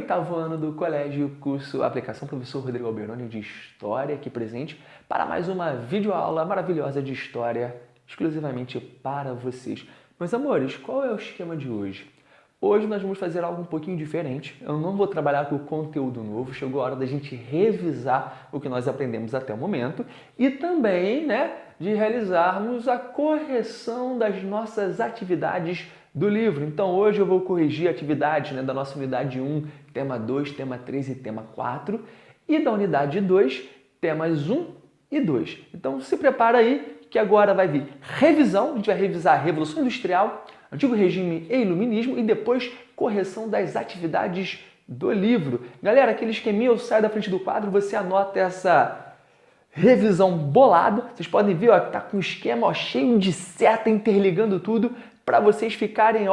oitavo ano do colégio, curso Aplicação Professor Rodrigo Alberoni de História, aqui presente para mais uma videoaula maravilhosa de História, exclusivamente para vocês. Meus amores, qual é o esquema de hoje? Hoje nós vamos fazer algo um pouquinho diferente. Eu não vou trabalhar com conteúdo novo, chegou a hora da gente revisar o que nós aprendemos até o momento e também, de realizarmos a correção das nossas atividades do livro. Então hoje eu vou corrigir atividades da nossa unidade 1, tema 2, tema 3 e tema 4 e da unidade 2, temas 1 e 2. Então se prepara aí que agora vai vir revisão, a gente vai revisar a Revolução Industrial, Antigo Regime e Iluminismo e depois correção das atividades do livro. Galera, aquele esqueminha, eu saio da frente do quadro, você anota essa revisão bolada. Vocês podem ver que tá com o esquema cheio de seta interligando tudo para vocês ficarem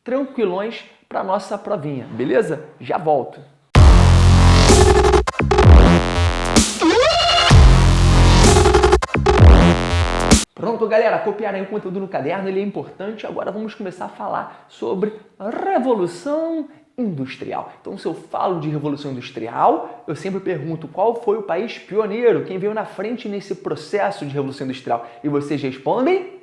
tranquilões para nossa provinha, beleza? Já volto. Pronto, galera, copiarem o conteúdo no caderno, ele é importante. Agora vamos começar a falar sobre a Revolução Industrial. Então, se eu falo de Revolução Industrial, eu sempre pergunto qual foi o país pioneiro, quem veio na frente nesse processo de Revolução Industrial. E vocês respondem?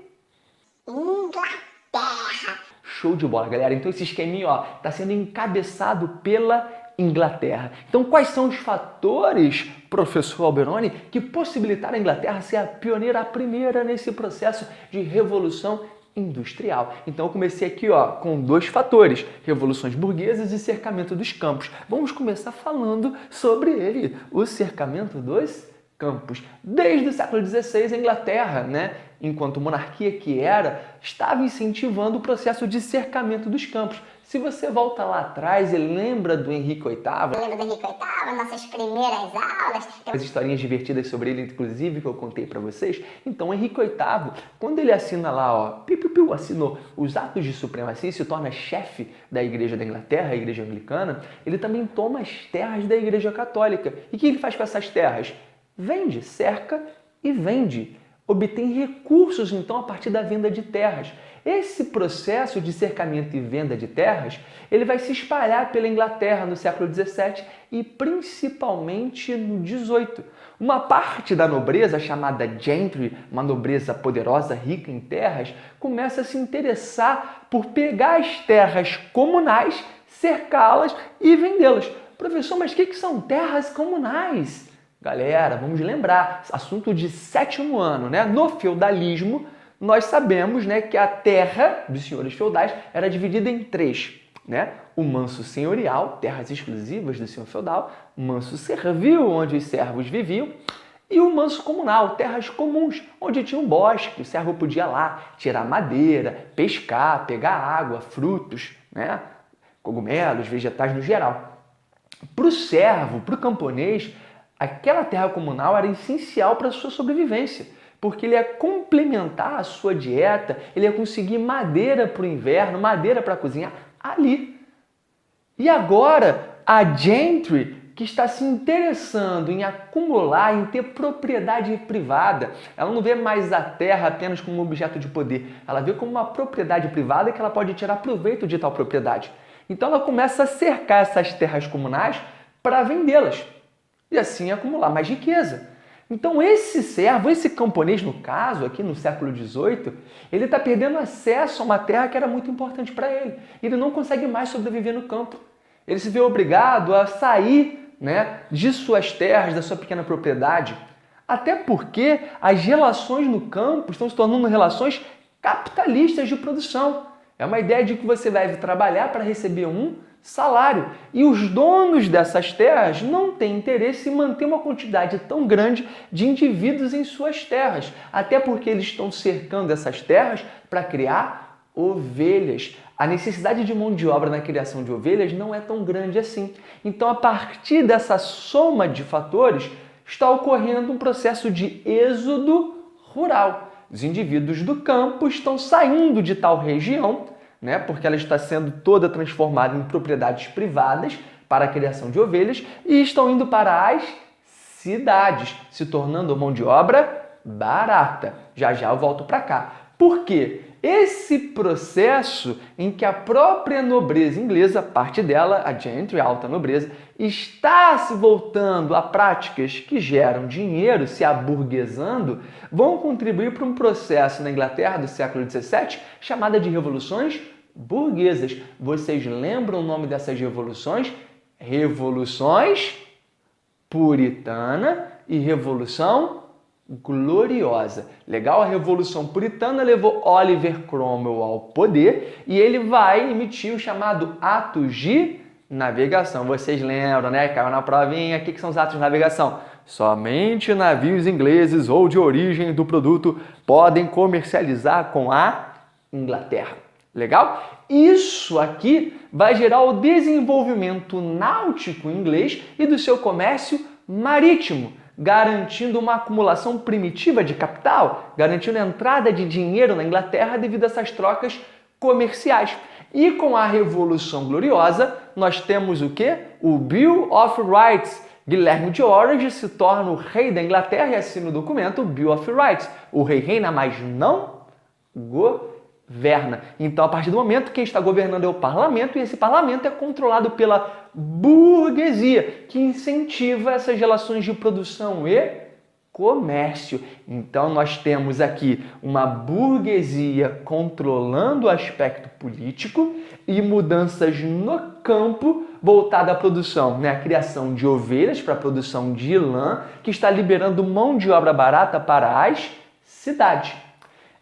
Inglaterra. Show de bola, galera. Então, esse esqueminha está sendo encabeçado pela Inglaterra. Então, quais são os fatores, professor Alberoni, que possibilitaram a Inglaterra ser a pioneira, a primeira nesse processo de revolução industrial? Então, eu comecei aqui com dois fatores, revoluções burguesas e cercamento dos campos. Vamos começar falando sobre ele, o cercamento dos campos. Desde o século XVI, a Inglaterra, enquanto monarquia que era, estava incentivando o processo de cercamento dos campos. Se você volta lá atrás e lembra do Henrique VIII... Lembra do Henrique VIII, nossas primeiras aulas... As historinhas divertidas sobre ele, inclusive, que eu contei para vocês. Então, Henrique VIII, quando ele assina lá, assinou os atos de supremacia e se torna chefe da Igreja da Inglaterra, a Igreja Anglicana, ele também toma as terras da Igreja Católica. E o que ele faz com essas terras? Vende, cerca e vende. Obtém recursos, então, a partir da venda de terras. Esse processo de cercamento e venda de terras, ele vai se espalhar pela Inglaterra no século XVII e principalmente no XVIII. Uma parte da nobreza, chamada gentry, uma nobreza poderosa, rica em terras, começa a se interessar por pegar as terras comunais, cercá-las e vendê-las. Professor, mas o que são terras comunais? Galera, vamos lembrar, assunto de 7º ano, No feudalismo, nós sabemos, que a terra dos senhores feudais era dividida em 3, O manso senhorial, terras exclusivas do senhor feudal, manso servil, onde os servos viviam, e o manso comunal, terras comuns, onde tinha um bosque, o servo podia lá tirar madeira, pescar, pegar água, frutos, cogumelos, vegetais no geral. Para o servo, para o camponês, aquela terra comunal era essencial para a sua sobrevivência, porque ele ia complementar a sua dieta, ele ia conseguir madeira para o inverno, madeira para cozinhar ali. E agora, a gentry, que está se interessando em acumular, em ter propriedade privada, ela não vê mais a terra apenas como um objeto de poder, ela vê como uma propriedade privada que ela pode tirar proveito de tal propriedade. Então ela começa a cercar essas terras comunais para vendê-las e assim acumular mais riqueza. Então esse servo, esse camponês, no caso, aqui no século XVIII, ele está perdendo acesso a uma terra que era muito importante para ele. Ele não consegue mais sobreviver no campo. Ele se vê obrigado a sair de suas terras, da sua pequena propriedade. Até porque as relações no campo estão se tornando relações capitalistas de produção. É uma ideia de que você vai trabalhar para receber um salário. E os donos dessas terras não têm interesse em manter uma quantidade tão grande de indivíduos em suas terras, até porque eles estão cercando essas terras para criar ovelhas. A necessidade de mão de obra na criação de ovelhas não é tão grande assim. Então, a partir dessa soma de fatores, está ocorrendo um processo de êxodo rural. Os indivíduos do campo estão saindo de tal região, porque ela está sendo toda transformada em propriedades privadas para a criação de ovelhas e estão indo para as cidades, se tornando mão de obra barata. Já já eu volto para cá. Por quê? Esse processo em que a própria nobreza inglesa, parte dela, a gentry, a alta nobreza, está se voltando a práticas que geram dinheiro, se aburguesando, vão contribuir para um processo na Inglaterra do século XVII chamada de revoluções burguesas. Vocês lembram o nome dessas revoluções? Revoluções Puritana e Revolução Gloriosa. Legal? A Revolução Puritana levou Oliver Cromwell ao poder e ele vai emitir o chamado Atos de Navegação. Vocês lembram, né? Caiu na provinha. O que são os atos de navegação? Somente navios ingleses ou de origem do produto podem comercializar com a Inglaterra. Legal? Isso aqui vai gerar o desenvolvimento náutico inglês e do seu comércio marítimo, garantindo uma acumulação primitiva de capital, garantindo a entrada de dinheiro na Inglaterra devido a essas trocas comerciais. E com a Revolução Gloriosa, nós temos o quê? O Bill of Rights. Guilherme de Orange se torna o rei da Inglaterra e assina o documento Bill of Rights. O rei reina, mas não governa. Então, a partir do momento, quem está governando é o parlamento, e esse parlamento é controlado pela burguesia, que incentiva essas relações de produção e comércio. Então, nós temos aqui uma burguesia controlando o aspecto político e mudanças no campo voltada à produção, né? A criação de ovelhas para a produção de lã, que está liberando mão de obra barata para as cidades.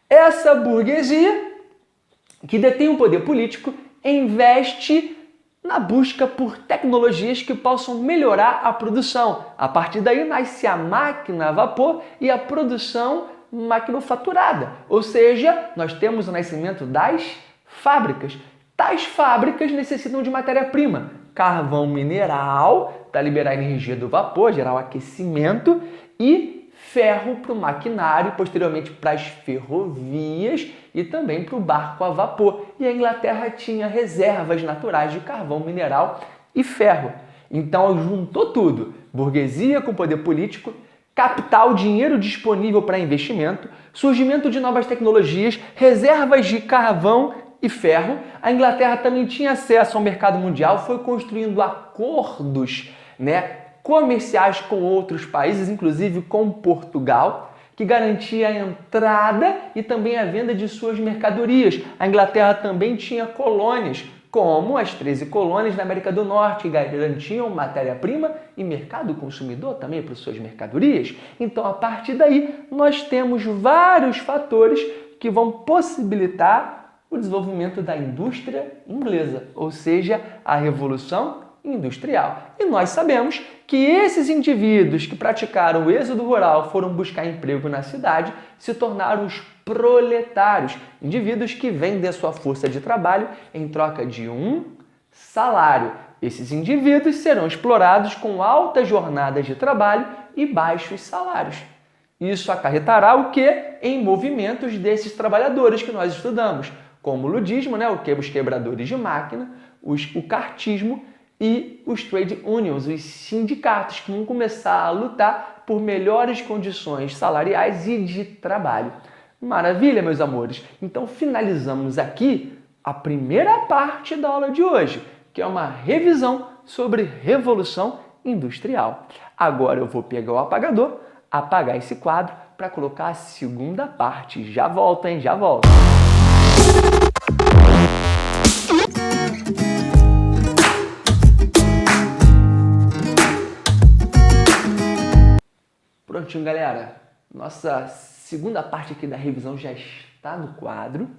Essa burguesia, que detém o poder político, investe na busca por tecnologias que possam melhorar a produção. A partir daí nasce a máquina a vapor e a produção maquinofaturada. Ou seja, nós temos o nascimento das fábricas. Tais fábricas necessitam de matéria-prima, carvão mineral para liberar a energia do vapor, gerar o aquecimento, e ferro para o maquinário, posteriormente para as ferrovias e também para o barco a vapor. E a Inglaterra tinha reservas naturais de carvão mineral e ferro. Então juntou tudo, burguesia com poder político, capital, dinheiro disponível para investimento, surgimento de novas tecnologias, reservas de carvão e ferro. A Inglaterra também tinha acesso ao mercado mundial, foi construindo acordos, comerciais com outros países, inclusive com Portugal, que garantia a entrada e também a venda de suas mercadorias. A Inglaterra também tinha colônias, como as 13 colônias na América do Norte, que garantiam matéria-prima e mercado consumidor também para suas mercadorias. Então, a partir daí, nós temos vários fatores que vão possibilitar o desenvolvimento da indústria inglesa, ou seja, a Revolução Industrial. E nós sabemos que esses indivíduos que praticaram o êxodo rural, foram buscar emprego na cidade, se tornaram os proletários, indivíduos que vendem a sua força de trabalho em troca de um salário. Esses indivíduos serão explorados com altas jornadas de trabalho e baixos salários. Isso acarretará o quê? Em movimentos desses trabalhadores que nós estudamos, como o ludismo, os quebradores de máquina, o cartismo e os trade unions, os sindicatos, que vão começar a lutar por melhores condições salariais e de trabalho. Maravilha, meus amores! Então finalizamos aqui a primeira parte da aula de hoje, que é uma revisão sobre Revolução Industrial. Agora eu vou pegar o apagador, apagar esse quadro para colocar a segunda parte. Já volto, hein? Já volto! Prontinho, galera. Nossa segunda parte aqui da revisão já está no quadro,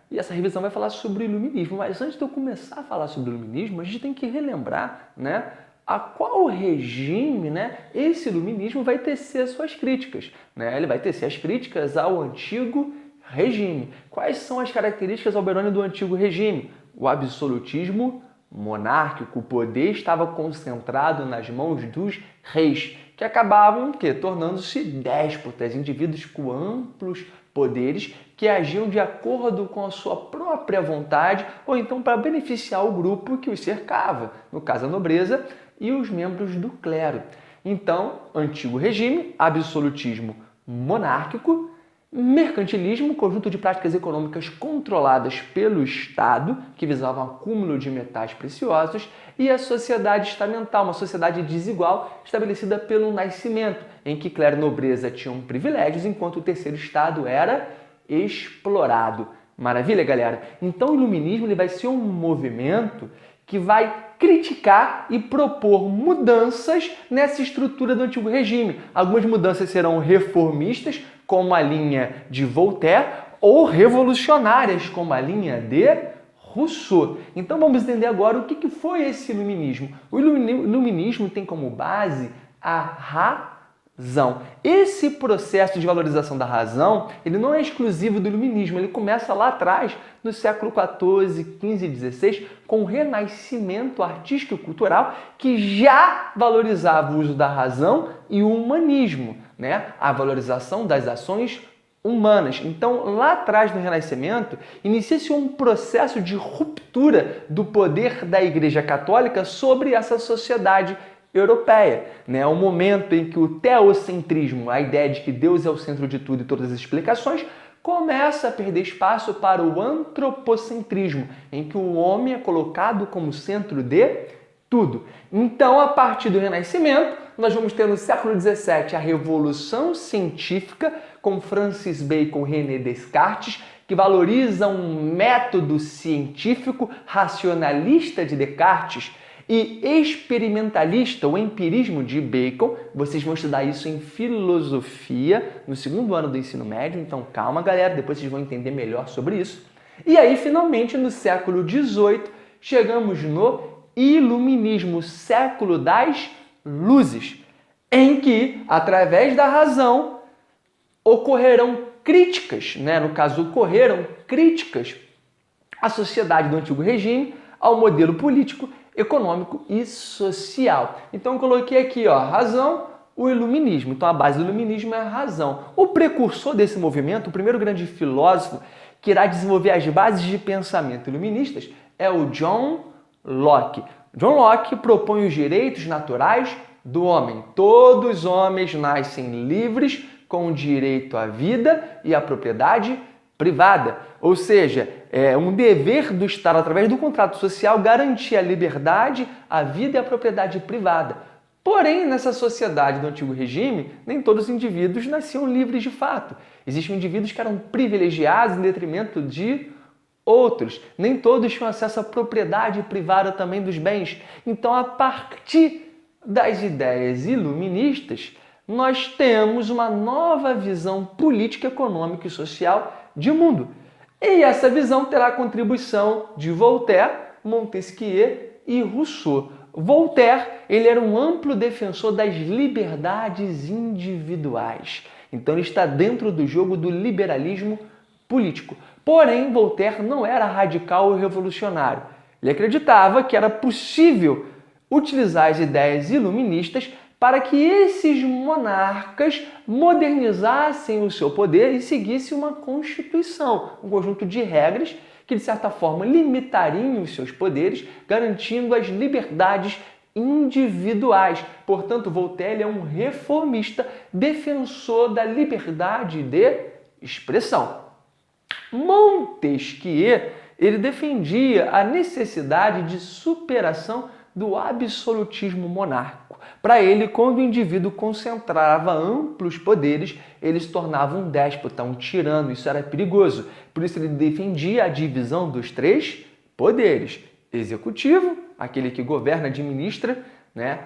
E essa revisão vai falar sobre o iluminismo. Mas antes de eu começar a falar sobre o iluminismo, a gente tem que relembrar, a qual regime, esse iluminismo vai tecer as suas críticas, Ele vai tecer as críticas ao antigo regime. Quais são as características, Alberoni, do antigo regime? O absolutismo monárquico, o poder estava concentrado nas mãos dos reis, que acabavam tornando-se déspotas, indivíduos com amplos poderes que agiam de acordo com a sua própria vontade ou então para beneficiar o grupo que os cercava, no caso a nobreza e os membros do clero. Então, antigo regime, absolutismo monárquico, Mercantilismo, conjunto de práticas econômicas controladas pelo Estado, que visavam acúmulo de metais preciosos, e a sociedade estamental, uma sociedade desigual estabelecida pelo Nascimento, em que clero e nobreza tinham privilégios, enquanto o terceiro estado era explorado. Maravilha, galera? Então o iluminismo ele vai ser um movimento que vai criticar e propor mudanças nessa estrutura do antigo regime. Algumas mudanças serão reformistas, como a linha de Voltaire, ou revolucionárias, como a linha de Rousseau. Então vamos entender agora o que foi esse iluminismo. O iluminismo tem como base a razão. Esse processo de valorização da razão, ele não é exclusivo do iluminismo, ele começa lá atrás, no século XIV, XV e XVI, com o renascimento artístico e cultural que já valorizava o uso da razão e o humanismo, né? A valorização das ações humanas. Então, lá atrás no Renascimento, inicia-se um processo de ruptura do poder da Igreja Católica sobre essa sociedade europeia, né? O momento em que o teocentrismo, a ideia de que Deus é o centro de tudo e todas as explicações, começa a perder espaço para o antropocentrismo, em que o homem é colocado como centro de tudo. Então, a partir do Renascimento, nós vamos ter no século XVII a Revolução Científica, com Francis Bacon e René Descartes, que valoriza um método científico racionalista de Descartes e experimentalista, o empirismo de Bacon. Vocês vão estudar isso em filosofia no segundo ano do ensino médio, então calma, galera, depois vocês vão entender melhor sobre isso. E aí, finalmente, no século XVIII, chegamos no Iluminismo, século das luzes, em que, através da razão, ocorreram críticas, né? No caso, ocorreram críticas à sociedade do antigo regime, ao modelo político, econômico e social. Então, eu coloquei aqui, ó, razão, o iluminismo. Então, a base do iluminismo é a razão. O precursor desse movimento, o primeiro grande filósofo que irá desenvolver as bases de pensamento iluministas é o John Locke. John Locke propõe os direitos naturais do homem. Todos os homens nascem livres com direito à vida e à propriedade privada. Ou seja, é um dever do Estado, através do contrato social, garantir a liberdade, a vida e a propriedade privada. Porém, nessa sociedade do antigo regime, nem todos os indivíduos nasciam livres de fato. Existiam indivíduos que eram privilegiados em detrimento de outros. Nem todos tinham acesso à propriedade privada também dos bens. Então, a partir das ideias iluministas, nós temos uma nova visão política, econômica e social de mundo. E essa visão terá a contribuição de Voltaire, Montesquieu e Rousseau. Voltaire, ele era um amplo defensor das liberdades individuais. Então ele está dentro do jogo do liberalismo político. Porém, Voltaire não era radical ou revolucionário. Ele acreditava que era possível utilizar as ideias iluministas para que esses monarcas modernizassem o seu poder e seguissem uma constituição, um conjunto de regras que, de certa forma, limitariam os seus poderes, garantindo as liberdades individuais. Portanto, Voltaire é um reformista, defensor da liberdade de expressão. Montesquieu, ele defendia a necessidade de superação do absolutismo monárquico. Para ele, quando o indivíduo concentrava amplos poderes, ele se tornava um déspota, um tirano. Isso era perigoso. Por isso ele defendia a divisão dos três poderes. Executivo, aquele que governa, administra, né?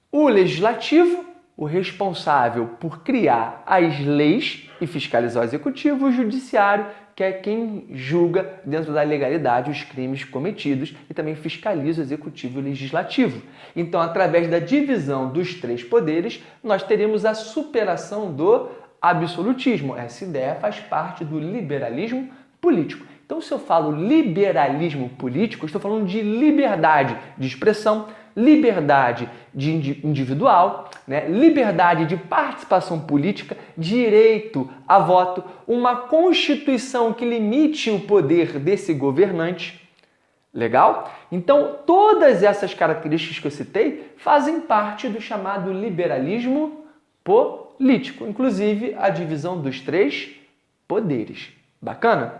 O legislativo, o responsável por criar as leis e fiscalizar o executivo, o judiciário, que é quem julga dentro da legalidade os crimes cometidos e também fiscaliza o executivo e o legislativo. Então, através da divisão dos três poderes, nós teremos a superação do absolutismo. Essa ideia faz parte do liberalismo político. Então, se eu falo liberalismo político, eu estou falando de liberdade de expressão, liberdade de individual, né? Liberdade de participação política, direito a voto, uma constituição que limite o poder desse governante. Legal? Então, todas essas características que eu citei fazem parte do chamado liberalismo político, inclusive a divisão dos três poderes. Bacana?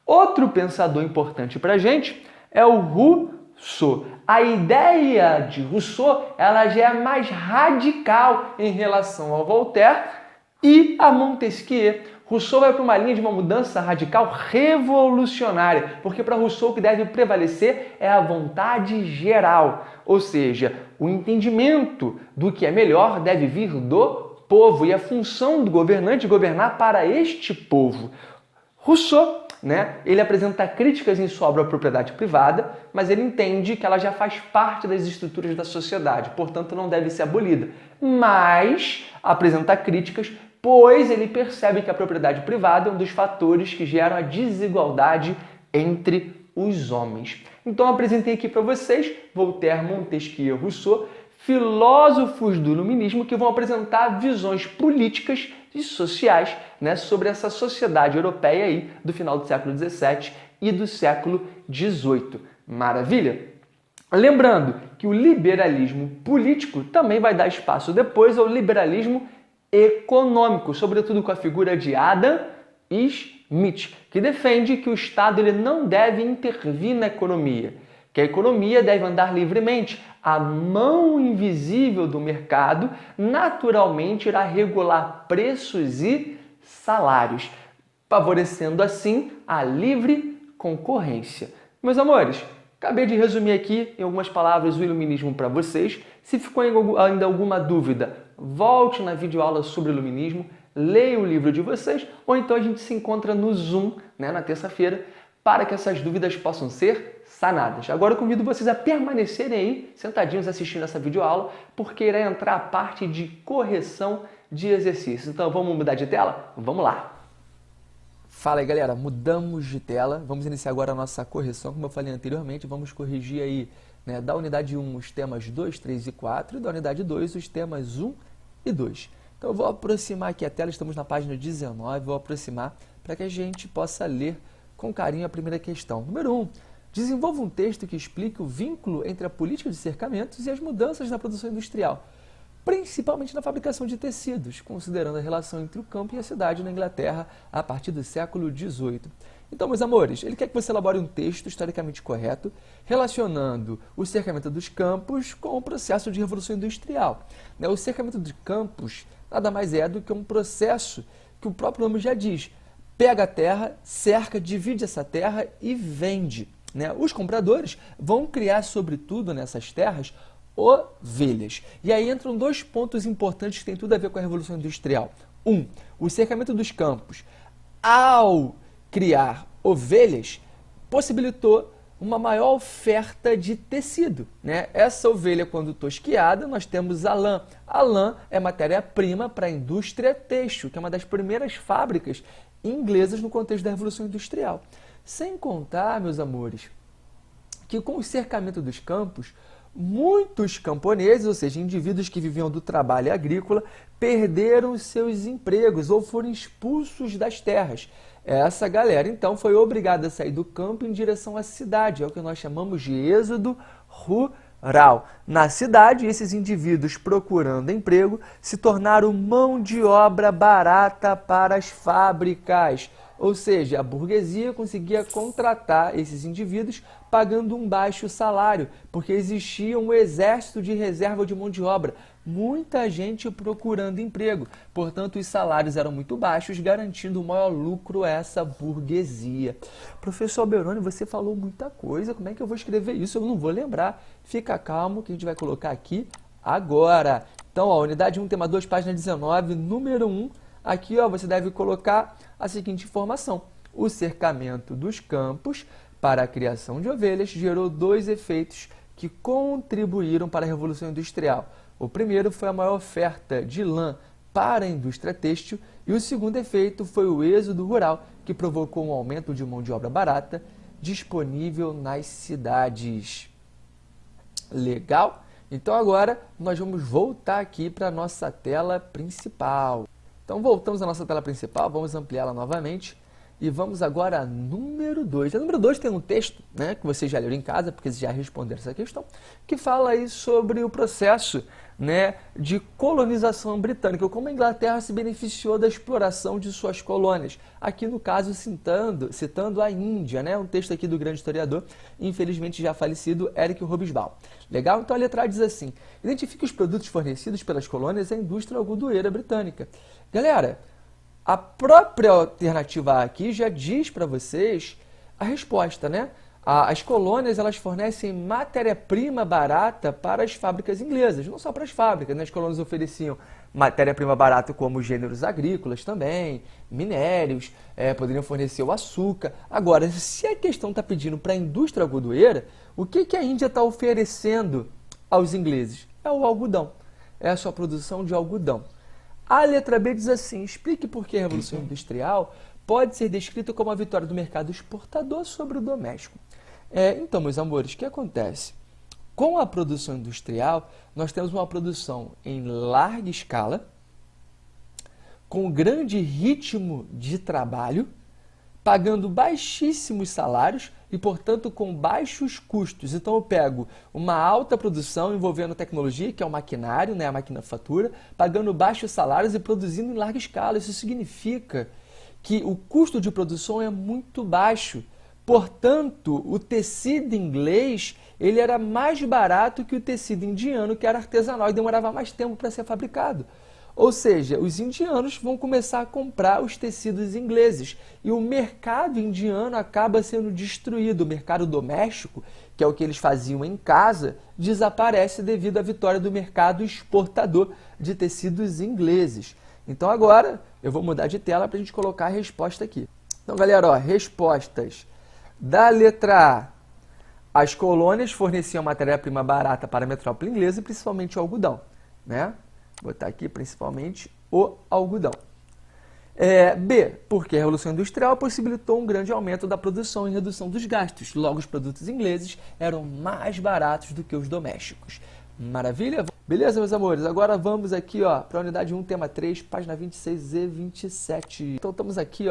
Outro pensador importante para a gente é o Rousseau. A ideia de Rousseau ela já é mais radical em relação ao Voltaire e a Montesquieu. Rousseau vai para uma linha de uma mudança radical revolucionária, porque para Rousseau o que deve prevalecer é a vontade geral, ou seja, o entendimento do que é melhor deve vir do povo e a função do governante é governar para este povo. Rousseau, ele apresenta críticas em sua obra à propriedade privada, mas ele entende que ela já faz parte das estruturas da sociedade, portanto não deve ser abolida. Mas apresenta críticas, pois ele percebe que a propriedade privada é um dos fatores que geram a desigualdade entre os homens. Então apresentei aqui para vocês Voltaire, Montesquieu e Rousseau, filósofos do iluminismo que vão apresentar visões políticas e sociais sobre essa sociedade europeia aí do final do século XVII e do século XVIII. Maravilha? Lembrando que o liberalismo político também vai dar espaço depois ao liberalismo econômico, sobretudo com a figura de Adam Smith, que defende que o Estado ele não deve intervir na economia, que a economia deve andar livremente. A mão invisível do mercado naturalmente irá regular preços e salários, favorecendo assim a livre concorrência. Meus amores, acabei de resumir aqui em algumas palavras o iluminismo para vocês. Se ficou ainda alguma dúvida, volte na videoaula sobre iluminismo, leia o livro de vocês, ou então a gente se encontra no Zoom, na terça-feira, para que essas dúvidas possam ser sanadas. Agora eu convido vocês a permanecerem aí, sentadinhos assistindo essa videoaula, porque irá entrar a parte de correção de exercícios. Então vamos mudar de tela? Vamos lá! Fala aí galera, mudamos de tela, vamos iniciar agora a nossa correção, como eu falei anteriormente, vamos corrigir aí da unidade 1 os temas 2, 3 e 4 e da unidade 2 os temas 1 e 2. Então eu vou aproximar aqui a tela, estamos na página 19, vou aproximar para que a gente possa ler com carinho a primeira questão. Número 1. Desenvolva um texto que explique o vínculo entre a política de cercamentos e as mudanças na produção industrial, principalmente na fabricação de tecidos, considerando a relação entre o campo e a cidade na Inglaterra a partir do século XVIII. Então, meus amores, ele quer que você elabore um texto historicamente correto, relacionando o cercamento dos campos com o processo de revolução industrial. O cercamento de campos nada mais é do que um processo que o próprio nome já diz. Pega a terra, cerca, divide essa terra e vende. Os compradores vão criar, sobretudo nessas terras, ovelhas. E aí entram dois pontos importantes que têm tudo a ver com a Revolução Industrial. O cercamento dos campos, ao criar ovelhas, possibilitou uma maior oferta de tecido. Essa ovelha, quando tosquiada, nós temos a lã. A lã é matéria-prima para a indústria têxtil, que é uma das primeiras fábricas inglesas no contexto da Revolução Industrial. Sem contar, meus amores, que com o cercamento dos campos, muitos camponeses, ou seja, indivíduos que viviam do trabalho agrícola, perderam seus empregos ou foram expulsos das terras. Essa galera, então, foi obrigada a sair do campo em direção à cidade, é o que nós chamamos de êxodo rural. Na cidade, esses indivíduos procurando emprego se tornaram mão de obra barata para as fábricas. Ou seja, a burguesia conseguia contratar esses indivíduos pagando um baixo salário, porque existia um exército de reserva de mão de obra, muita gente procurando emprego. Portanto, os salários eram muito baixos, garantindo o maior lucro a essa burguesia. Professor Alberoni, você falou muita coisa, como é que eu vou escrever isso? Eu não vou lembrar. Fica calmo que a gente vai colocar aqui agora. Então, unidade 1, tema 2, página 19, número 1. Aqui você deve colocar a seguinte informação. O cercamento dos campos para a criação de ovelhas gerou dois efeitos que contribuíram para a Revolução Industrial. O primeiro foi a maior oferta de lã para a indústria têxtil e o segundo efeito foi o êxodo rural, que provocou um aumento de mão de obra barata disponível nas cidades. Legal? Então agora nós vamos voltar aqui para a nossa tela principal. Então voltamos à nossa tela principal, vamos ampliá-la novamente. E vamos agora a número 2. A número 2 tem um texto, né, que vocês já leram em casa, porque vocês já responderam essa questão, que fala aí sobre o processo, né, de colonização britânica, como a Inglaterra se beneficiou da exploração de suas colônias. Aqui, no caso, citando a Índia, né, um texto aqui do grande historiador, infelizmente já falecido, Eric Hobsbawm. Legal? Então a letra A diz assim: identifique os produtos fornecidos pelas colônias à indústria algodoeira britânica. Galera, a própria alternativa A aqui já diz para vocês a resposta, né? As colônias, elas fornecem matéria-prima barata para as fábricas inglesas, não só para as fábricas, né? As colônias ofereciam matéria-prima barata como gêneros agrícolas também, minérios, poderiam fornecer o açúcar. Agora, se a questão está pedindo para a indústria algodoeira, o que a Índia está oferecendo aos ingleses? É o algodão, é a sua produção de algodão. A letra B diz assim: explique por que a Revolução Industrial pode ser descrita como a vitória do mercado exportador sobre o doméstico. Então, meus amores, o que acontece? Com a produção industrial, nós temos uma produção em larga escala, com grande ritmo de trabalho, pagando baixíssimos salários e, portanto, com baixos custos. Então, eu pego uma alta produção envolvendo tecnologia, que é o maquinário, né, a maquinafatura, pagando baixos salários e produzindo em larga escala. Isso significa que o custo de produção é muito baixo. Portanto, o tecido inglês ele era mais barato que o tecido indiano, que era artesanal e demorava mais tempo para ser fabricado. Ou seja, os indianos vão começar a comprar os tecidos ingleses e o mercado indiano acaba sendo destruído. O mercado doméstico, que é o que eles faziam em casa, desaparece devido à vitória do mercado exportador de tecidos ingleses. Então agora eu vou mudar de tela para a gente colocar a resposta aqui. Então, galera, ó, respostas da letra A. As colônias forneciam matéria-prima barata para a metrópole inglesa e principalmente o algodão, né? Vou botar aqui principalmente o algodão. B, porque a Revolução Industrial possibilitou um grande aumento da produção e redução dos gastos. Logo, os produtos ingleses eram mais baratos do que os domésticos. Maravilha? Beleza, meus amores? Agora vamos aqui para a unidade 1, tema 3, página 26 e 27. Então, estamos aqui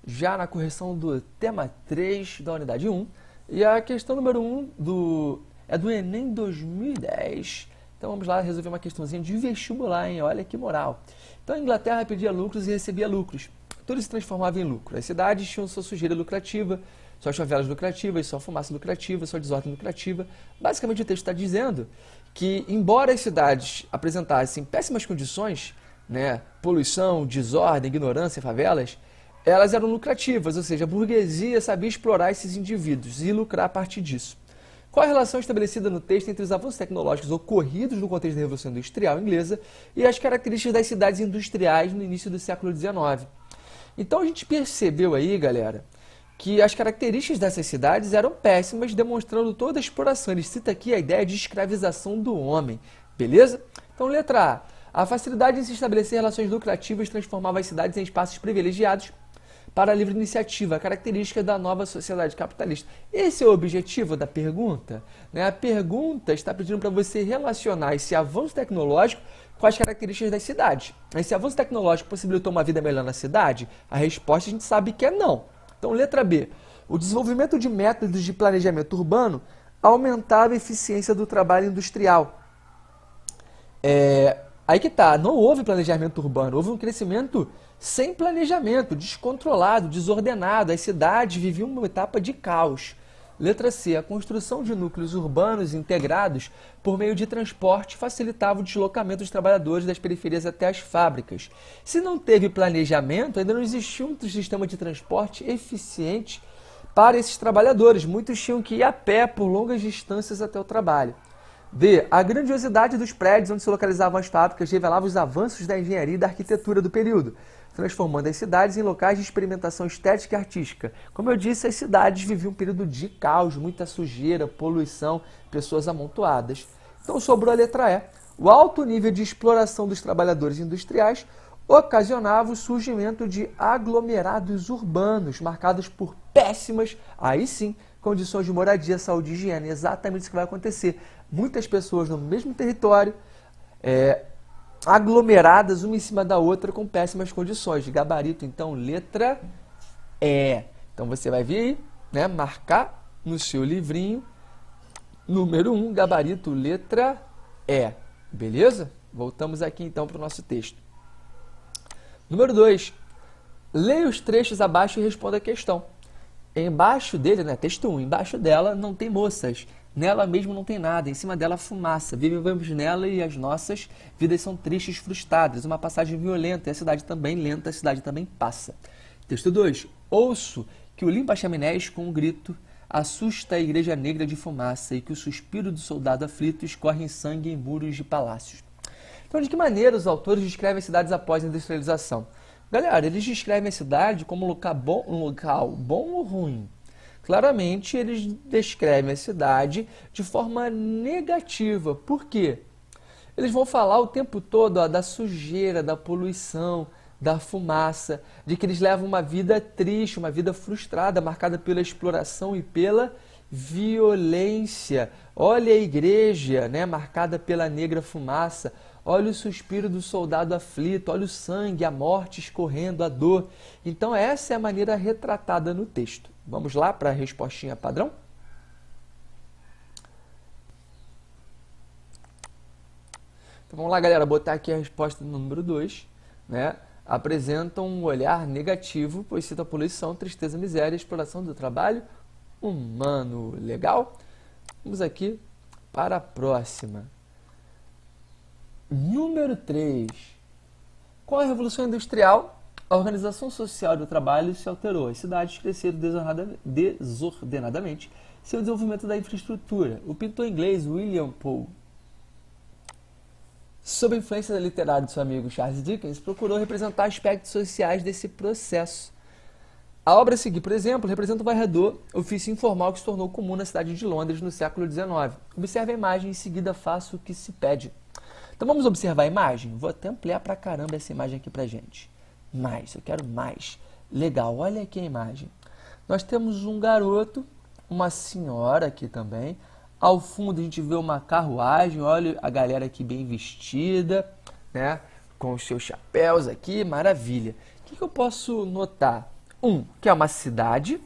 já na correção do tema 3 da unidade 1. E a questão número 1 é do Enem 2010. Então vamos lá resolver uma questãozinha de vestibular, hein? Olha que moral. Então a Inglaterra pedia lucros e recebia lucros. Tudo se transformava em lucro. As cidades tinham sua sujeira lucrativa, suas favelas lucrativas, sua fumaça lucrativa, sua desordem lucrativa. Basicamente o texto está dizendo que, embora as cidades apresentassem péssimas condições, né, poluição, desordem, ignorância, favelas, elas eram lucrativas, ou seja, a burguesia sabia explorar esses indivíduos e lucrar a partir disso. Qual a relação estabelecida no texto entre os avanços tecnológicos ocorridos no contexto da Revolução Industrial inglesa e as características das cidades industriais no início do século XIX? Então a gente percebeu aí, galera, que as características dessas cidades eram péssimas, demonstrando toda a exploração. Ele cita aqui a ideia de escravização do homem, beleza? Então, letra A. A facilidade em se estabelecer relações lucrativas transformava as cidades em espaços privilegiados para a livre iniciativa, característica da nova sociedade capitalista. Esse é o objetivo da pergunta, né? A pergunta está pedindo para você relacionar esse avanço tecnológico com as características das cidades. Esse avanço tecnológico possibilitou uma vida melhor na cidade? A resposta a gente sabe que é não. Então, letra B. O desenvolvimento de métodos de planejamento urbano aumentava a eficiência do trabalho industrial. Aí que tá, não houve planejamento urbano, houve um crescimento sem planejamento, descontrolado, desordenado. As cidades viviam uma etapa de caos. Letra C. A construção de núcleos urbanos integrados por meio de transporte facilitava o deslocamento dos trabalhadores das periferias até as fábricas. Se não teve planejamento, ainda não existia um sistema de transporte eficiente para esses trabalhadores. Muitos tinham que ir a pé por longas distâncias até o trabalho. D. A grandiosidade dos prédios onde se localizavam as fábricas revelava os avanços da engenharia e da arquitetura do período, transformando as cidades em locais de experimentação estética e artística. Como eu disse, as cidades viviam um período de caos, muita sujeira, poluição, pessoas amontoadas. Então sobrou a letra E. O alto nível de exploração dos trabalhadores industriais ocasionava o surgimento de aglomerados urbanos, marcados por péssimas, aí sim, condições de moradia, saúde e higiene. Exatamente isso que vai acontecer. Muitas pessoas no mesmo território, aglomeradas uma em cima da outra com péssimas condições. De gabarito, então, letra E. Então você vai vir aí, né, marcar no seu livrinho, número 1, gabarito letra E. Beleza? Voltamos aqui então para o nosso texto. Número 2. Leia os trechos abaixo e responda a questão. Embaixo dele, né, texto 1, embaixo dela não tem moças, nela mesmo não tem nada, em cima dela fumaça, vivemos nela e as nossas vidas são tristes, frustradas, uma passagem violenta, e a cidade também lenta, a cidade também passa. Texto 2, ouço que o limpa-chaminés com um grito assusta a igreja negra de fumaça e que o suspiro do soldado aflito escorre em sangue em muros de palácios. Então, de que maneira os autores descrevem as cidades após a industrialização? Galera, eles descrevem a cidade como um local bom ou ruim? Claramente, eles descrevem a cidade de forma negativa. Por quê? Eles vão falar o tempo todo da sujeira, da poluição, da fumaça, de que eles levam uma vida triste, uma vida frustrada, marcada pela exploração e pela violência. Olha a igreja, né, marcada pela negra fumaça. Olha o suspiro do soldado aflito, olha o sangue, a morte escorrendo, a dor. Então essa é a maneira retratada no texto. Vamos lá para a respostinha padrão? Então vamos lá, galera, botar aqui a resposta no número 2, né? Apresentam um olhar negativo, pois cita a poluição, tristeza, miséria, exploração do trabalho humano. Legal? Vamos aqui para a próxima. Número 3. Com a Revolução Industrial, a organização social do trabalho se alterou. As cidades cresceram desordenadamente sem o desenvolvimento da infraestrutura. O pintor inglês William Poole, sob a influência da literária de seu amigo Charles Dickens, procurou representar aspectos sociais desse processo. A obra a seguir, por exemplo, representa o varredor, ofício informal que se tornou comum na cidade de Londres no século XIX. Observe a imagem e em seguida faça o que se pede. Então vamos observar a imagem? Vou até ampliar pra caramba essa imagem aqui pra gente. Mais, eu quero mais. Legal, olha aqui a imagem. Nós temos um garoto, uma senhora aqui também. Ao fundo a gente vê uma carruagem, olha a galera aqui bem vestida, né? Com os seus chapéus aqui, maravilha. O que eu posso notar? 1, que é uma cidade.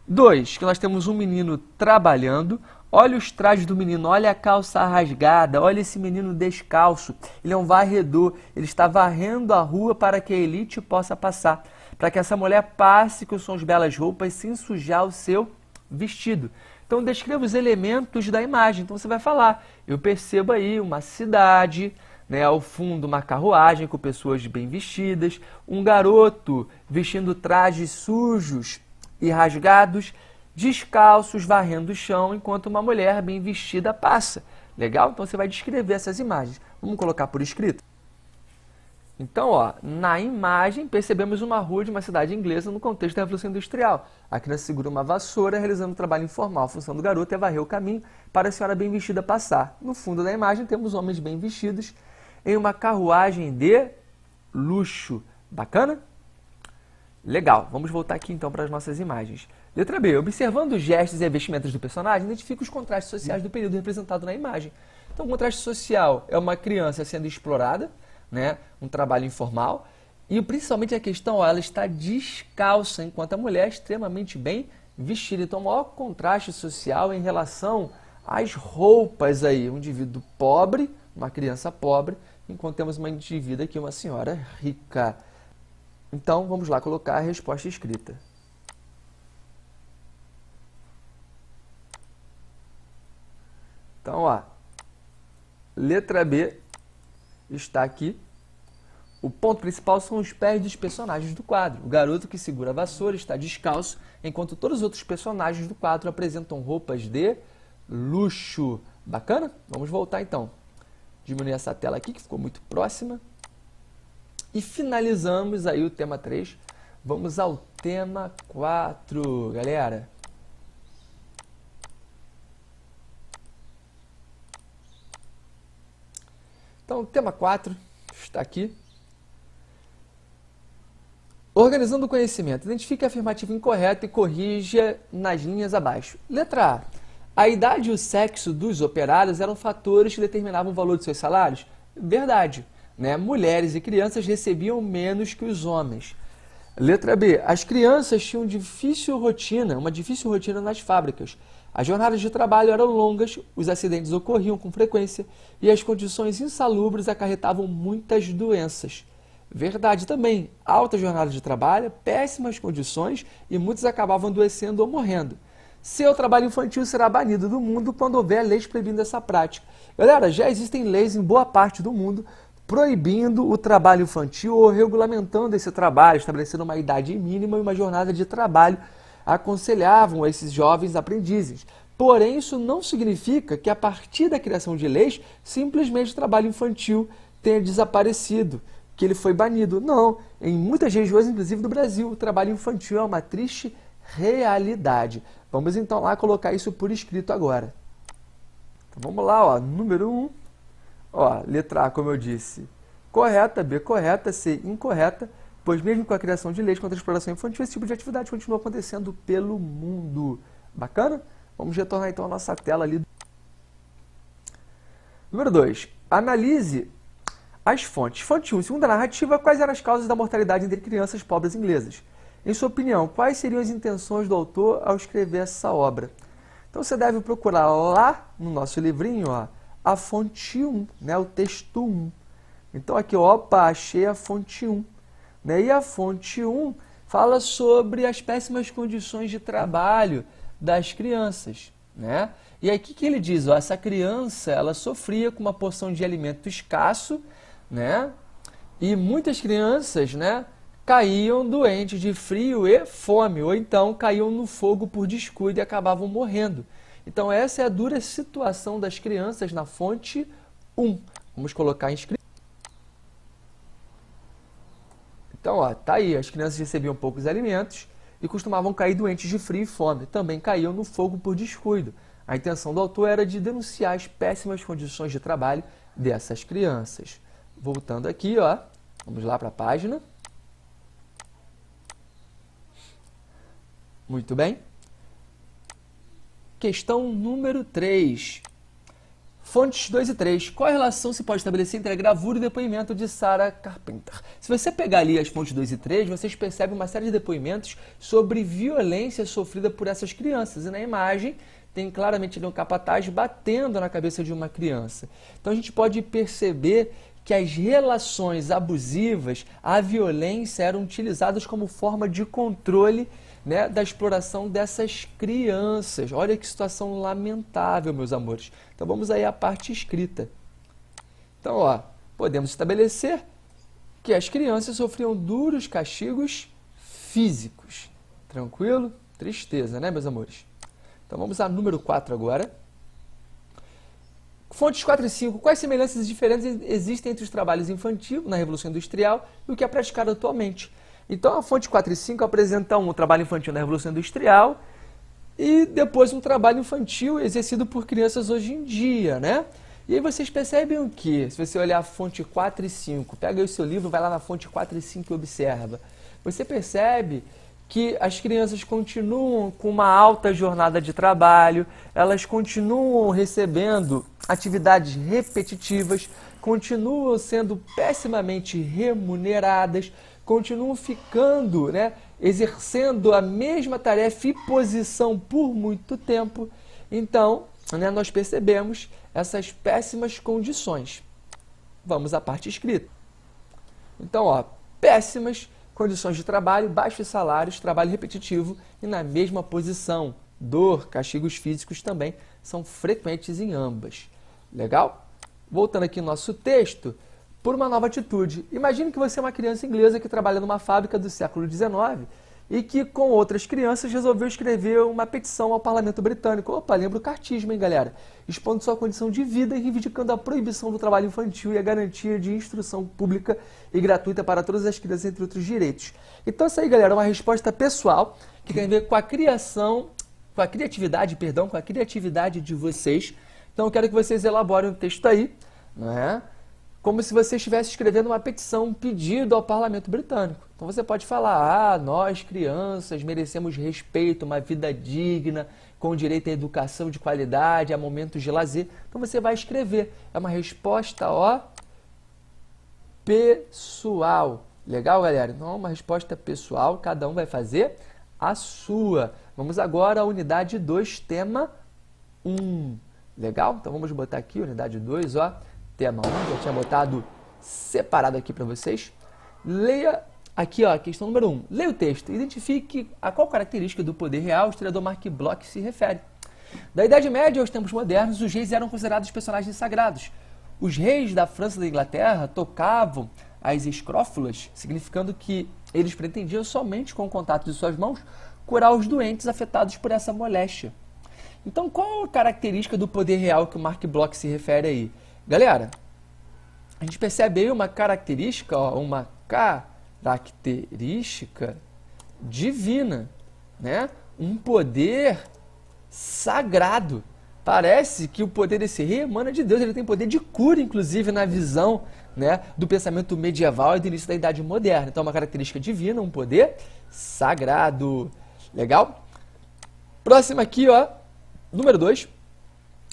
2, que nós temos um menino trabalhando. Olha os trajes do menino, olha a calça rasgada, olha esse menino descalço. Ele é um varredor, ele está varrendo a rua para que a elite possa passar. Para que essa mulher passe com suas belas roupas sem sujar o seu vestido. Então descreva os elementos da imagem. Então você vai falar, eu percebo aí uma cidade, né, ao fundo uma carruagem com pessoas bem vestidas, um garoto vestindo trajes sujos e rasgados, descalços, varrendo o chão, enquanto uma mulher bem vestida passa. Legal? Então você vai descrever essas imagens. Vamos colocar por escrito? Então, ó, na imagem percebemos uma rua de uma cidade inglesa no contexto da Revolução Industrial. A criança segura uma vassoura realizando um trabalho informal. A função do garoto é varrer o caminho para a senhora bem vestida passar. No fundo da imagem temos homens bem vestidos em uma carruagem de luxo. Bacana? Legal, vamos voltar aqui então para as nossas imagens. Letra B. Observando os gestos e vestimentas do personagem, identifica os contrastes sociais do período representado na imagem. Então, o contraste social é uma criança sendo explorada, né? Um trabalho informal, e principalmente a questão, ela está descalça, enquanto a mulher é extremamente bem vestida. Então, o maior contraste social em relação às roupas aí. Um indivíduo pobre, uma criança pobre, enquanto temos uma indivídua aqui, uma senhora rica. Então, vamos lá colocar a resposta escrita. Então, ó, letra B está aqui. O ponto principal são os pés dos personagens do quadro. O garoto que segura a vassoura está descalço, enquanto todos os outros personagens do quadro apresentam roupas de luxo. Bacana? Vamos voltar então. Diminuir essa tela aqui, que ficou muito próxima. E finalizamos aí o tema 3. Vamos ao tema 4, galera. Então, o tema 4 está aqui. Organizando o conhecimento. Identifique a afirmativa incorreta e corrija nas linhas abaixo. Letra A. A idade e o sexo dos operários eram fatores que determinavam o valor de seus salários? Verdade. Né? Mulheres e crianças recebiam menos que os homens. Letra B. As crianças tinham uma difícil rotina nas fábricas. As jornadas de trabalho eram longas, os acidentes ocorriam com frequência e as condições insalubres acarretavam muitas doenças. Verdade também. Alta jornada de trabalho, péssimas condições e muitos acabavam adoecendo ou morrendo. Seu trabalho infantil será banido do mundo quando houver leis proibindo essa prática. Galera, já existem leis em boa parte do mundo proibindo o trabalho infantil ou regulamentando esse trabalho, estabelecendo uma idade mínima e uma jornada de trabalho, aconselhavam esses jovens aprendizes. Porém, isso não significa que a partir da criação de leis, simplesmente o trabalho infantil tenha desaparecido, que ele foi banido. Não, em muitas regiões, inclusive do Brasil, o trabalho infantil é uma triste realidade. Vamos então lá colocar isso por escrito agora. Então, vamos lá, ó, número 1. Ó, letra A, como eu disse, correta, B, correta, C, incorreta, pois mesmo com a criação de leis contra a exploração infantil, esse tipo de atividade continua acontecendo pelo mundo. Bacana? Vamos retornar então à nossa tela ali. Número 2. Analise as fontes. Fonte 1. Segundo a narrativa, quais eram as causas da mortalidade entre crianças pobres inglesas? Em sua opinião, quais seriam as intenções do autor ao escrever essa obra? Então você deve procurar lá no nosso livrinho, ó, a fonte 1, né, o texto 1. Então aqui, opa, achei a fonte 1. Né? E a fonte 1 fala sobre as péssimas condições de trabalho das crianças. Né? E aí o que ele diz? Ó, essa criança ela sofria com uma porção de alimento escasso, né? E muitas crianças, né, caíam doentes de frio e fome, ou então caíam no fogo por descuido e acabavam morrendo. Então essa é a dura situação das crianças na fonte 1. Vamos colocar em escrito. Então, ó, tá aí, as crianças recebiam poucos alimentos e costumavam cair doentes de frio e fome. Também caíam no fogo por descuido. A intenção do autor era de denunciar as péssimas condições de trabalho dessas crianças. Voltando aqui, ó, vamos lá para a página. Muito bem. Questão número 3. Fontes 2 e 3. Qual a relação se pode estabelecer entre a gravura e o depoimento de Sarah Carpenter? Se você pegar ali as fontes 2 e 3, vocês percebem uma série de depoimentos sobre violência sofrida por essas crianças. E na imagem tem claramente um capataz batendo na cabeça de uma criança. Então a gente pode perceber que as relações abusivas, a violência eram utilizadas como forma de controle, né, da exploração dessas crianças. Olha que situação lamentável, meus amores. Então vamos aí à parte escrita. Então, ó, podemos estabelecer que as crianças sofriam duros castigos físicos. Tranquilo? Tristeza, né, meus amores? Então vamos a número 4 agora. Fontes 4 e 5. Quais semelhanças e diferenças existem entre os trabalhos infantis na Revolução Industrial e o que é praticado atualmente? Então, a fonte 4 e 5 apresentam um trabalho infantil na Revolução Industrial e depois um trabalho infantil exercido por crianças hoje em dia, né? E aí vocês percebem o que? Se você olhar a fonte 4 e 5, pega aí o seu livro, vai lá na fonte 4 e 5 e observa. Você percebe que as crianças continuam com uma alta jornada de trabalho, elas continuam recebendo atividades repetitivas, continuam sendo pessimamente remuneradas, continuam ficando, né, exercendo a mesma tarefa e posição por muito tempo. Então, né, nós percebemos essas péssimas condições. Vamos à parte escrita. Então, ó, péssimas condições de trabalho, baixos salários, trabalho repetitivo e na mesma posição. Dor, castigos físicos também são frequentes em ambas. Legal? Voltando aqui ao nosso texto, por uma nova atitude. Imagine que você é uma criança inglesa que trabalha numa fábrica do século XIX e que, com outras crianças, resolveu escrever uma petição ao parlamento britânico. Opa, lembra o cartismo, hein, galera? Expondo sua condição de vida e reivindicando a proibição do trabalho infantil e a garantia de instrução pública e gratuita para todas as crianças, entre outros direitos. Então, essa aí, galera, é uma resposta pessoal que tem a ver com a criatividade de vocês. Então, eu quero que vocês elaborem o texto aí, né? Como se você estivesse escrevendo uma petição, um pedido ao parlamento britânico. Então você pode falar, nós crianças merecemos respeito, uma vida digna, com direito à educação de qualidade, a momentos de lazer. Então você vai escrever. É uma resposta, ó, pessoal. Legal, galera? Então, é uma resposta pessoal, cada um vai fazer a sua. Vamos agora à unidade 2, tema 1. Legal? Então, vamos botar aqui, unidade 2, ó, tema 1. Já tinha botado separado aqui para vocês. Leia aqui, ó, questão número 1. Leia o texto. Identifique a qual característica do poder real o historiador Marc Bloch se refere. Da Idade Média aos tempos modernos, os reis eram considerados personagens sagrados. Os reis da França e da Inglaterra tocavam as escrófulas, significando que eles pretendiam somente com o contato de suas mãos curar os doentes afetados por essa moléstia. Então, qual a característica do poder real que o Marc Bloch se refere aí? Galera, a gente percebe aí uma característica, ó, uma característica divina, né? Um poder sagrado. Parece que o poder desse rei emana de Deus, ele tem poder de cura, inclusive, na visão, né, do pensamento medieval e do início da Idade Moderna. Então, uma característica divina, um poder sagrado. Legal? Próximo aqui, ó, número 2.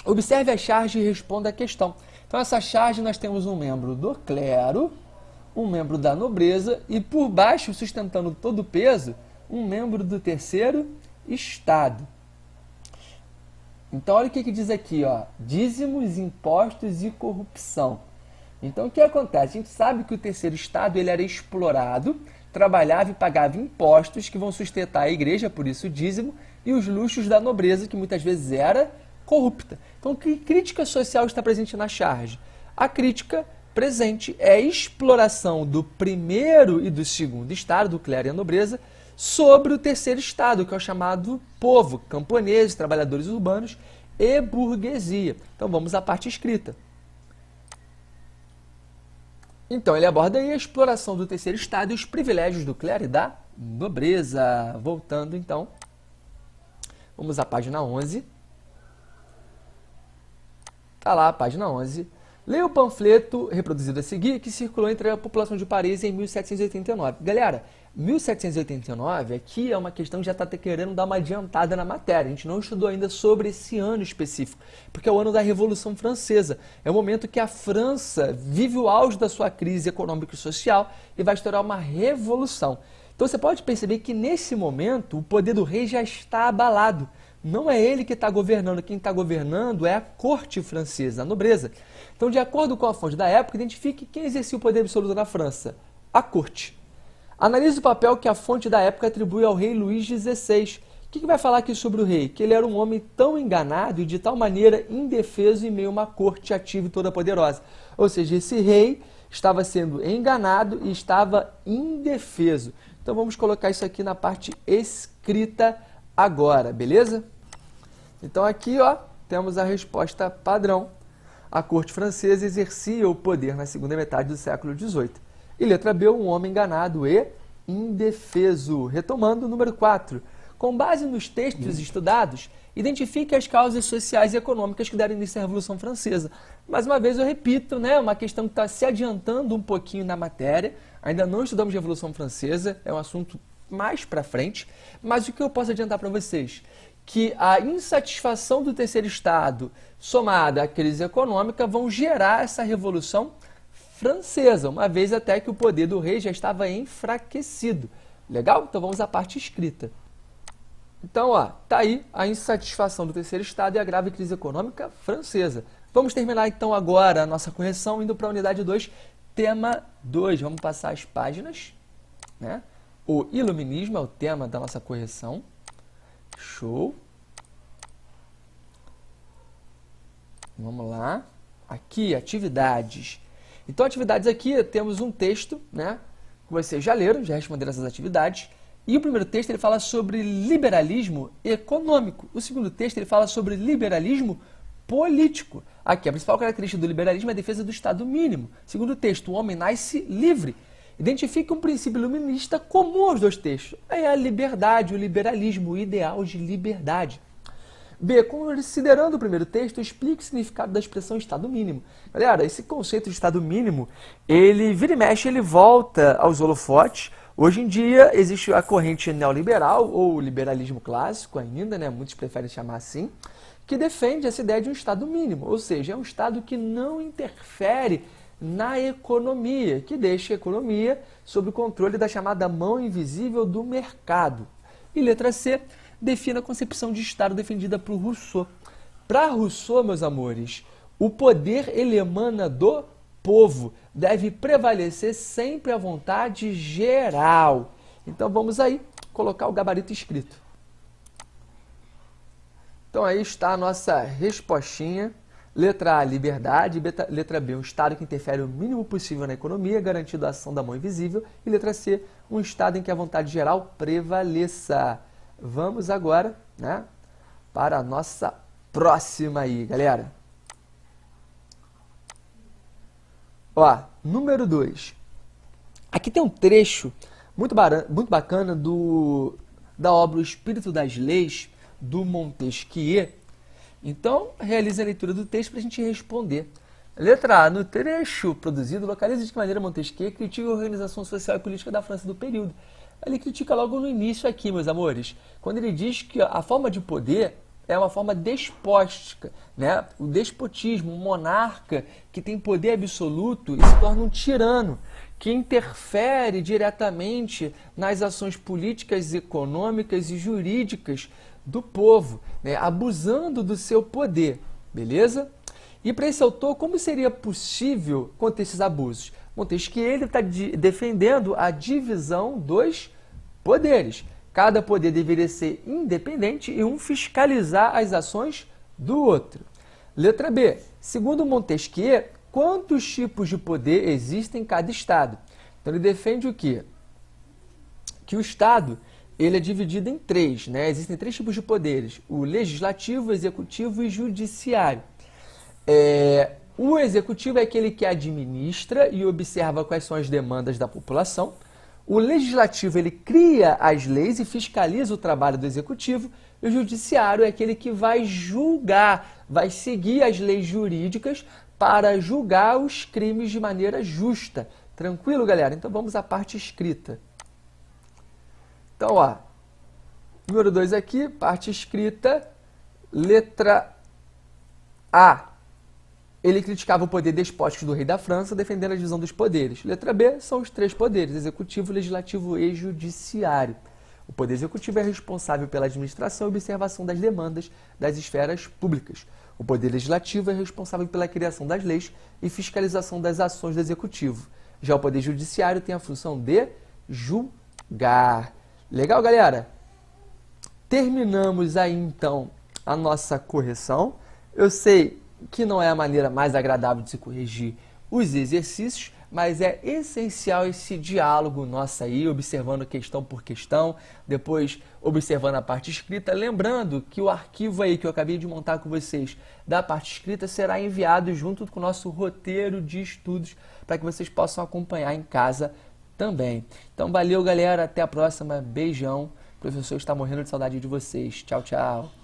Observe a charge e responda a questão. Então, essa charge nós temos um membro do clero, um membro da nobreza e, por baixo, sustentando todo o peso, um membro do terceiro estado. Então, olha o que diz aqui, ó, dízimos, impostos e corrupção. Então, o que acontece? A gente sabe que o terceiro estado ele era explorado, trabalhava e pagava impostos que vão sustentar a igreja, por isso o dízimo, e os luxos da nobreza, que muitas vezes era corrupta. Então, que crítica social está presente na charge? A crítica presente é a exploração do primeiro e do segundo estado, do clero e a nobreza, sobre o terceiro estado, que é o chamado povo, camponeses, trabalhadores urbanos e burguesia. Então vamos à parte escrita. Então ele aborda aí a exploração do terceiro estado e os privilégios do clero e da nobreza. Voltando então, vamos à página 11. Está lá a página 11. Leia o panfleto reproduzido a seguir, que circulou entre a população de Paris em 1789. Galera, 1789 aqui é uma questão que já está querendo dar uma adiantada na matéria. A gente não estudou ainda sobre esse ano específico, porque é o ano da Revolução Francesa. É o momento que a França vive o auge da sua crise econômica e social e vai estourar uma revolução. Então você pode perceber que nesse momento o poder do rei já está abalado. Não é ele que está governando, quem está governando é a corte francesa, a nobreza. Então, de acordo com a fonte da época, identifique quem exercia o poder absoluto na França: a corte. Analise o papel que a fonte da época atribui ao rei Luís XVI. O que vai falar aqui sobre o rei? Que ele era um homem tão enganado e de tal maneira indefeso em meio a uma corte ativa e toda poderosa. Ou seja, esse rei estava sendo enganado e estava indefeso. Então, vamos colocar isso aqui na parte escrita agora, beleza? Então aqui, ó, temos a resposta padrão. A corte francesa exercia o poder na segunda metade do século XVIII. E letra B, um homem enganado e indefeso. Retomando o número 4. Com base nos textos estudados, identifique as causas sociais e econômicas que deram início à Revolução Francesa. Mais uma vez eu repito, né, uma questão que está se adiantando um pouquinho na matéria. Ainda não estudamos Revolução Francesa, é um assunto mais para frente, mas o que eu posso adiantar para vocês? Que a insatisfação do terceiro estado somada à crise econômica vão gerar essa Revolução Francesa, uma vez até que o poder do rei já estava enfraquecido. Legal? Então vamos à parte escrita. Então, ó, tá aí a insatisfação do terceiro estado e a grave crise econômica francesa. Vamos terminar então agora a nossa correção indo para a unidade 2, tema 2. Vamos passar as páginas, né? O iluminismo é o tema da nossa correção. Show. Vamos lá. Aqui, atividades. Então, atividades aqui, temos um texto, né? Que vocês já leram, já responderam essas atividades. E o primeiro texto, ele fala sobre liberalismo econômico. O segundo texto, ele fala sobre liberalismo político. Aqui, a principal característica do liberalismo é a defesa do Estado mínimo. Segundo texto, o homem nasce livre. Identifique um princípio iluminista comum aos dois textos. É a liberdade, o liberalismo, o ideal de liberdade. B. Considerando o primeiro texto, explique o significado da expressão Estado mínimo. Galera, esse conceito de Estado mínimo, ele vira e mexe, ele volta aos holofotes. Hoje em dia, existe a corrente neoliberal, ou liberalismo clássico ainda, né? Muitos preferem chamar assim, que defende essa ideia de um Estado mínimo, ou seja, é um Estado que não interfere na economia, que deixa a economia sob o controle da chamada mão invisível do mercado. E letra C, define a concepção de Estado defendida por Rousseau. Para Rousseau, meus amores, o poder ele emana do povo, deve prevalecer sempre a vontade geral. Então vamos aí colocar o gabarito escrito. Então aí está a nossa respostinha. Letra A, liberdade. Letra B, um Estado que interfere o mínimo possível na economia, garantindo a ação da mão invisível. E letra C, um Estado em que a vontade geral prevaleça. Vamos agora, né, para a nossa próxima aí, galera. Ó, número 2. Aqui tem um trecho muito bacana da obra O Espírito das Leis, do Montesquieu. Então, realize a leitura do texto para a gente responder. Letra A. No trecho produzido, localiza de que maneira Montesquieu critica a organização social e política da França do período. Ele critica logo no início aqui, meus amores, quando ele diz que a forma de poder é uma forma despótica, né? O despotismo, um monarca que tem poder absoluto e se torna um tirano, que interfere diretamente nas ações políticas, econômicas e jurídicas do povo, né? Abusando do seu poder, beleza? E para esse autor, como seria possível conter esses abusos? Montesquieu está defendendo a divisão dos poderes. Cada poder deveria ser independente e um fiscalizar as ações do outro. Letra B. Segundo Montesquieu, quantos tipos de poder existem em cada Estado? Então ele defende o quê? Que o Estado ele é dividido em três, né? Existem três tipos de poderes: o legislativo, o executivo e judiciário. O executivo é aquele que administra e observa quais são as demandas da população. O legislativo ele cria as leis e fiscaliza o trabalho do executivo. E o judiciário é aquele que vai julgar, vai seguir as leis jurídicas para julgar os crimes de maneira justa. Tranquilo, galera? Então vamos à parte escrita. Então, ó, número 2 aqui, parte escrita, letra A. Ele criticava o poder despótico do rei da França, defendendo a divisão dos poderes. Letra B, são os três poderes: executivo, legislativo e judiciário. O poder executivo é responsável pela administração e observação das demandas das esferas públicas. O poder legislativo é responsável pela criação das leis e fiscalização das ações do executivo. Já o poder judiciário tem a função de julgar. Legal, galera? Terminamos aí, então, a nossa correção. Eu sei que não é a maneira mais agradável de se corrigir os exercícios, mas é essencial esse diálogo nosso aí, observando questão por questão, depois observando a parte escrita. Lembrando que o arquivo aí que eu acabei de montar com vocês da parte escrita será enviado junto com o nosso roteiro de estudos para que vocês possam acompanhar em casa também. Então valeu, galera, até a próxima, beijão. O professor está morrendo de saudade de vocês. Tchau, tchau.